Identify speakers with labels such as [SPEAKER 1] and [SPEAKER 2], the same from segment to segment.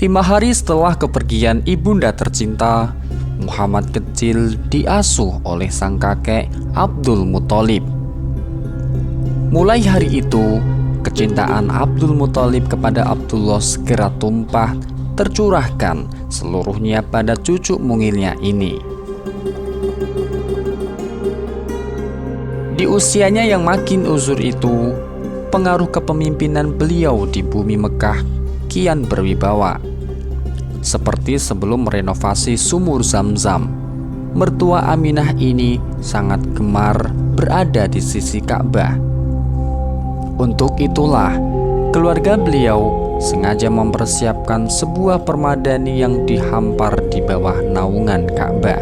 [SPEAKER 1] 5 hari setelah kepergian ibunda tercinta, Muhammad kecil diasuh oleh sang kakek Abdul Muthalib. Mulai hari itu, kecintaan Abdul Muthalib kepada Abdullah segera tumpah tercurahkan seluruhnya pada cucu mungilnya ini. Di usianya yang makin uzur itu, pengaruh kepemimpinan beliau di bumi Mekah kian berwibawa. Seperti sebelum renovasi sumur Zam-Zam, mertua Aminah ini sangat gemar berada di sisi Ka'bah. Untuk itulah, keluarga beliau sengaja mempersiapkan sebuah permadani yang dihampar di bawah naungan Ka'bah.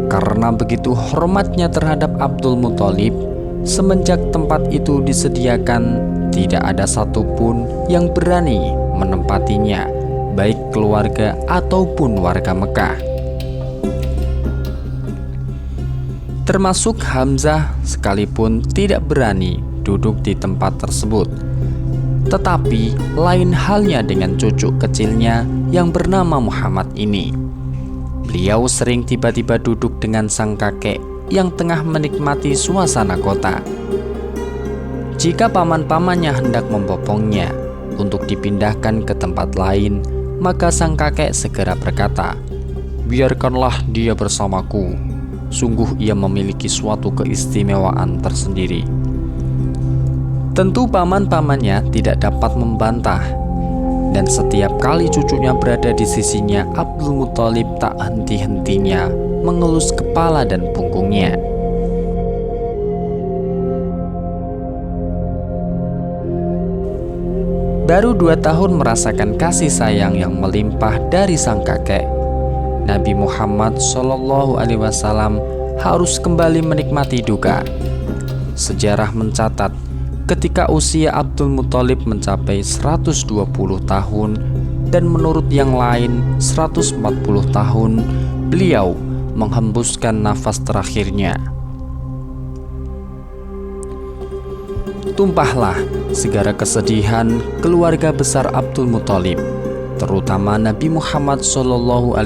[SPEAKER 1] Karena begitu hormatnya terhadap Abdul Muthalib, semenjak tempat itu disediakan, tidak ada satupun yang berani menempatinya, baik keluarga ataupun warga Mekah. Termasuk Hamzah sekalipun tidak berani duduk di tempat tersebut. Tetapi lain halnya dengan cucu kecilnya yang bernama Muhammad ini. Beliau sering tiba-tiba duduk dengan sang kakek yang tengah menikmati suasana kota. Jika paman-pamannya hendak membopongnya untuk dipindahkan ke tempat lain, maka sang kakek segera berkata, "Biarkanlah dia bersamaku. Sungguh ia memiliki suatu keistimewaan tersendiri." Tentu paman-pamannya tidak dapat membantah, dan setiap kali cucunya berada di sisinya, Abdul Muthalib tak henti-hentinya mengelus kepala dan punggungnya. Baru 2 tahun merasakan kasih sayang yang melimpah dari sang kakek, Nabi Muhammad SAW harus kembali menikmati duka. Sejarah mencatat, ketika usia Abdul Muthalib mencapai 120 tahun dan menurut yang lain 140 tahun, beliau menghembuskan nafas terakhirnya. Tumpahlah segala kesedihan keluarga besar Abdul Muthalib, terutama Nabi Muhammad SAW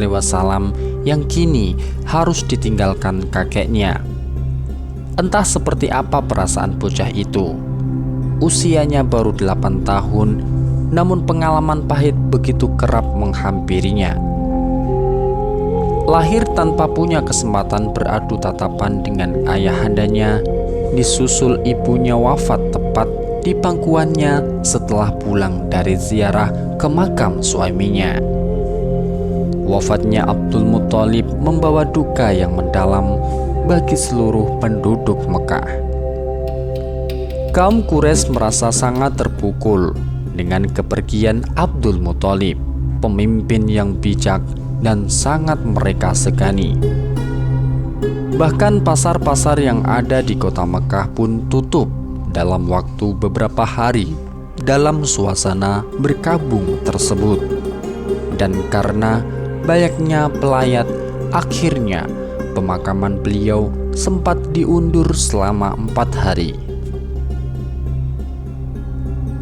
[SPEAKER 1] yang kini harus ditinggalkan kakeknya. Entah seperti apa perasaan bocah itu. Usianya baru 8 tahun, namun pengalaman pahit begitu kerap menghampirinya. Lahir tanpa punya kesempatan beradu tatapan dengan ayahandanya, disusul ibunya wafat tepat di pangkuannya setelah pulang dari ziarah ke makam suaminya. Wafatnya Abdul Muthalib membawa duka yang mendalam bagi seluruh penduduk Mekah. Kaum Quraisy merasa sangat terpukul dengan kepergian Abdul Muthalib, pemimpin yang bijak dan sangat mereka segani. Bahkan pasar-pasar yang ada di kota Mekah pun tutup dalam waktu beberapa hari dalam suasana berkabung tersebut. Dan karena banyaknya pelayat, akhirnya pemakaman beliau sempat diundur selama 4 hari.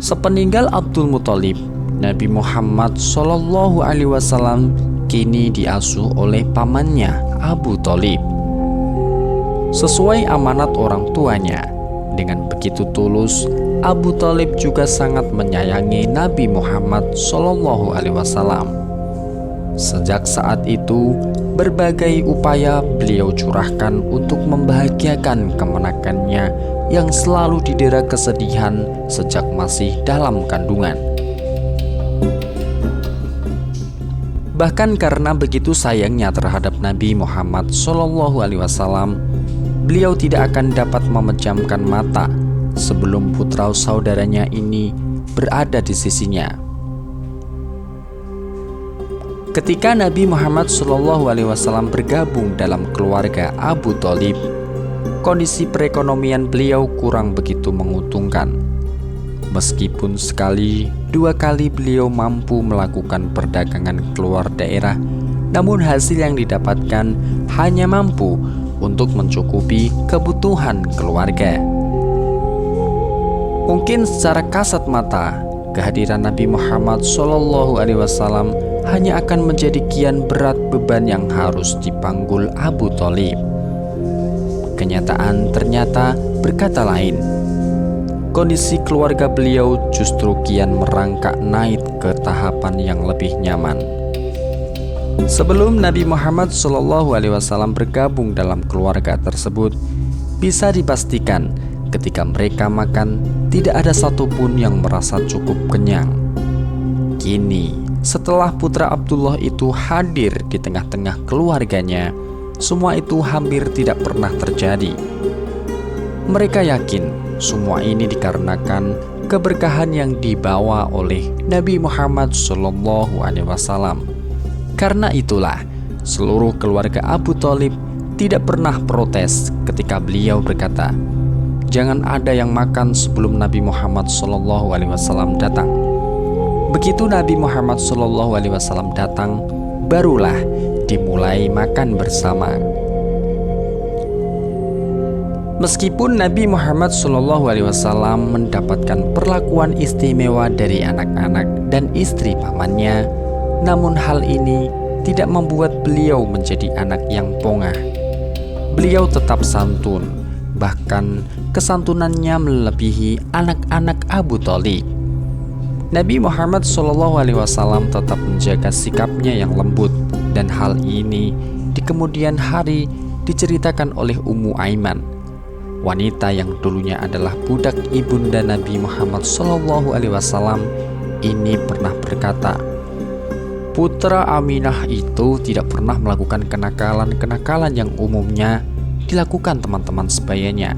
[SPEAKER 1] Sepeninggal Abdul Muthalib, Nabi Muhammad SAW kini diasuh oleh pamannya Abu Thalib. Sesuai amanat orang tuanya, dengan begitu tulus, Abu Thalib juga sangat menyayangi Nabi Muhammad SAW. Sejak saat itu, berbagai upaya beliau curahkan untuk membahagiakan kemenakannya yang selalu didera kesedihan sejak masih dalam kandungan. Bahkan karena begitu sayangnya terhadap Nabi Muhammad SAW, beliau tidak akan dapat memejamkan mata sebelum putra saudaranya ini berada di sisinya. Ketika Nabi Muhammad SAW bergabung dalam keluarga Abu Thalib, kondisi perekonomian beliau kurang begitu menguntungkan. Meskipun sekali, 2 kali beliau mampu melakukan perdagangan keluar daerah, namun hasil yang didapatkan hanya mampu untuk mencukupi kebutuhan keluarga. Mungkin secara kasat mata, kehadiran Nabi Muhammad SAW hanya akan menjadi kian berat beban yang harus dipanggul Abu Thalib. Kenyataan ternyata berkata lain. Kondisi keluarga beliau justru kian merangkak naik ke tahapan yang lebih nyaman. Sebelum Nabi Muhammad SAW bergabung dalam keluarga tersebut, bisa dipastikan ketika mereka makan tidak ada satupun yang merasa cukup kenyang. Kini, setelah putra Abdullah itu hadir di tengah-tengah keluarganya, semua itu hampir tidak pernah terjadi. Mereka yakin semua ini dikarenakan keberkahan yang dibawa oleh Nabi Muhammad SAW. Karena itulah, seluruh keluarga Abu Thalib tidak pernah protes ketika beliau berkata, "Jangan ada yang makan sebelum Nabi Muhammad SAW datang." Begitu Nabi Muhammad SAW datang, barulah dimulai makan bersama. Meskipun Nabi Muhammad SAW mendapatkan perlakuan istimewa dari anak-anak dan istri pamannya, namun hal ini tidak membuat beliau menjadi anak yang pongah. Beliau tetap santun, bahkan kesantunannya melebihi anak-anak Abu Thalib. Nabi Muhammad SAW tetap menjaga sikapnya yang lembut, dan hal ini di kemudian hari diceritakan oleh Ummu Aiman, wanita yang dulunya adalah budak ibunda Nabi Muhammad SAW. Ini pernah berkata, "Putra Aminah itu tidak pernah melakukan kenakalan-kenakalan yang umumnya dilakukan teman-teman sebayanya.